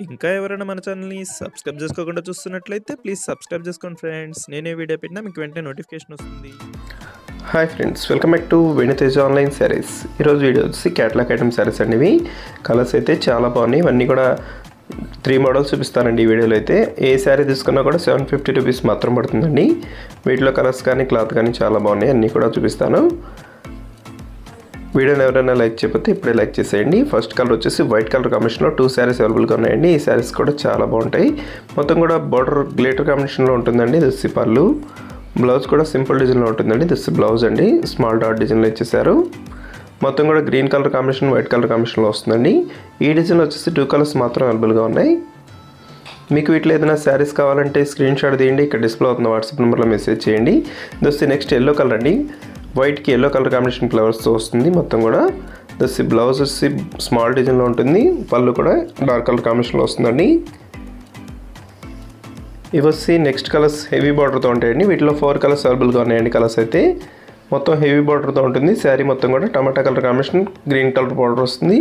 ఇంకా ఎవరైనా మన ఛానల్‌ని సబ్స్క్రైబ్ చేసుకోకుండా చూస్తున్నట్లయితే ప్లీజ్ సబ్స్క్రైబ్ చేసుకోండి ఫ్రెండ్స్. నేనే వీడియో పెట్టినా మీకు వెంటనే నోటిఫికేషన్ వస్తుంది. Hi friends, welcome back to వెను తేజ ఆన్లైన్ సారీస్. ఈరోజు వీడియో వచ్చి క్యాటలాగ్ ఐటమ్ సారీస్ అండి. ఇవి కలర్స్ అయితే చాలా బాగున్నాయి. ఇవన్నీ కూడా 3 మోడల్స్ చూపిస్తానండి ఈ వీడియోలో. అయితే ఏ శారీ తీసుకున్నా కూడా 750 రూపీస్ మాత్రం పడుతుందండి. వీటిలో కలర్స్ కానీ క్లాత్ కానీ చాలా బాగున్నాయి, అన్నీ కూడా చూపిస్తాను. వీడియోని ఎవరైనా లైక్ చేయకపోతే ఇప్పుడే లైక్ చేసేయండి. ఫస్ట్ కలర్ వచ్చేసి వైట్ కలర్ కాంబినేషన్లో 2 శారీస్ అవైలబుల్గా ఉన్నాయండి. ఈ శారీస్ కూడా చాలా బాగుంటాయి. మొత్తం కూడా బార్డర్ గ్లిటర్ కాంబినేషన్లో ఉంటుందండి. దిస్ పళ్ళు, బ్లౌజ్ కూడా సింపుల్ డిజైన్లో ఉంటుందండి. దిస్ బ్లౌజ్ అండి, స్మాల్ డాట్ డిజైన్లో ఇచ్చేసారు. మొత్తం కూడా green colour combination, white colour కాంబినేషన్లో వస్తుందండి. ఈ డిజైన్లో వచ్చేసి 2 కలర్స్ మాత్రం అవైలబుల్గా ఉన్నాయి. మీకు వీటిలో ఏదైనా శారీస్ కావాలంటే స్క్రీన్ షాట్ తీయండి, ఇక్కడ డిస్ప్లే అవుతున్న వాట్సాప్ నెంబర్లో మెసేజ్ చేయండి. దోస్తే నెక్స్ట్ ఎల్లో కలర్ అండి. వైట్కి ఎల్లో కలర్ కాంబినేషన్ ఫ్లవర్స్తో వస్తుంది. మొత్తం కూడా దోస్తే బ్లౌజ్ వచ్చి స్మాల్ డిజైన్లో ఉంటుంది. పళ్ళు కూడా డార్క్ కలర్ కాంబినేషన్లో వస్తుందండి. ఇవి వచ్చి నెక్స్ట్ కలర్స్ హెవీ బార్డర్తో ఉంటాయండి. వీటిలో 4 కలర్స్ అవైలబుల్గా ఉన్నాయండి. కలర్స్ అయితే మొత్తం హెవీ బార్డర్తో ఉంటుంది. శారీ మొత్తం కూడా tomato colour combination, green colour border వస్తుంది.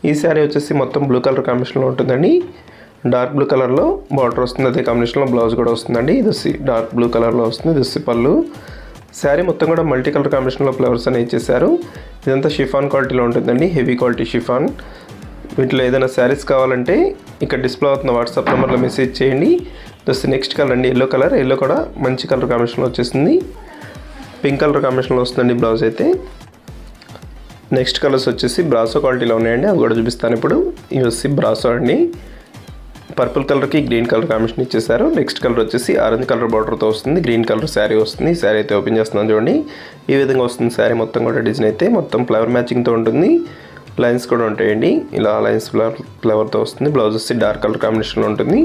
ఈ శారీ వచ్చేసి మొత్తం బ్లూ కలర్ కాంబినేషన్లో ఉంటుందండి. డార్క్ బ్లూ కలర్లో బార్డర్ వస్తుంది, అదే కాంబినేషన్లో బ్లౌజ్ కూడా వస్తుందండి. ఇది వచ్చి డార్క్ బ్లూ కలర్లో వస్తుంది. ఇది వచ్చి పళ్ళు. శారీ మొత్తం కూడా మల్టీ కలర్ కాంబినేషన్లో ఫ్లవర్స్ అనేవి ఇచ్చేసారు. ఇదంతా షిఫాన్ క్వాలిటీలో ఉంటుందండి, హెవీ క్వాలిటీ షిఫాన్. వీటిలో ఏదైనా శారీస్ కావాలంటే ఇక్కడ డిస్ప్లే అవుతున్న వాట్సాప్ నెంబర్లో మెసేజ్ చేయండి. దోస్తే నెక్స్ట్ కలర్ అండి, ఎల్లో కలర్. ఎల్లో కూడా మంచి కలర్ కాంబినేషన్లో వచ్చేసింది. పింక్ కలర్ కాంబినేషన్లో వస్తుందండి బ్లౌజ్ అయితే. నెక్స్ట్ కలర్స్ వచ్చేసి బ్రాసో క్వాలిటీలో ఉన్నాయండి, అవి కూడా చూపిస్తాను ఇప్పుడు. ఇవి వచ్చి బ్రాసో అండి. పర్పుల్ కలర్కి గ్రీన్ కలర్ కాంబినేషన్ ఇచ్చేసారు. నెక్స్ట్ కలర్ వచ్చేసి ఆరెంజ్ కలర్ బార్డర్తో వస్తుంది. గ్రీన్ కలర్ శారీ వస్తుంది. శారీ అయితే ఓపెన్ చేస్తున్నాను చూడండి. ఈ విధంగా వస్తుంది శారీ మొత్తం కూడా. డిజైన్ అయితే మొత్తం ఫ్లవర్ మ్యాచింగ్తో ఉంటుంది. లైన్స్ కూడా ఉంటాయండి, ఇలా లైన్స్ ఫ్లవర్తో వస్తుంది. బ్లౌజ్ వచ్చి డార్క్ కలర్ కాంబినేషన్లో ఉంటుంది.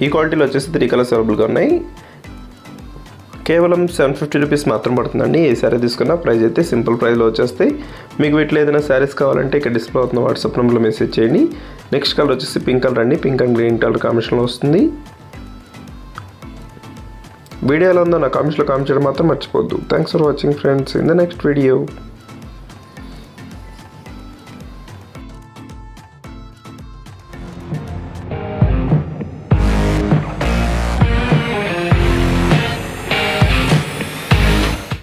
ఈ క్వాలిటీలో వచ్చేసి 3 కలర్స్ అవైలబుల్గా ఉన్నాయి. కేవలం 750 రూపీస్ మాత్రం పడుతుందండి. ఏ శారీ తీసుకున్నా ప్రైస్ అయితే సింపుల్ ప్రైస్లో వచ్చేస్తాయి. మీకు వీటిలో ఏదైనా శారీస్ కావాలంటే ఇక్కడ డిస్ప్లే అవుతున్న వాట్సాప్ నెంబర్లో మెసేజ్ చేయండి. నెక్స్ట్ కలర్ వచ్చేసి పింక్ కలర్ అండి. పింక్ అండ్ గ్రీన్ కలర్ కాంబినేషన్లో వస్తుంది. వీడియోలో ఉందో నా కామెంట్స్లో కామెంట్ చేయడం మాత్రం మర్చిపోద్దు. Thanks for watching friends. In the next video.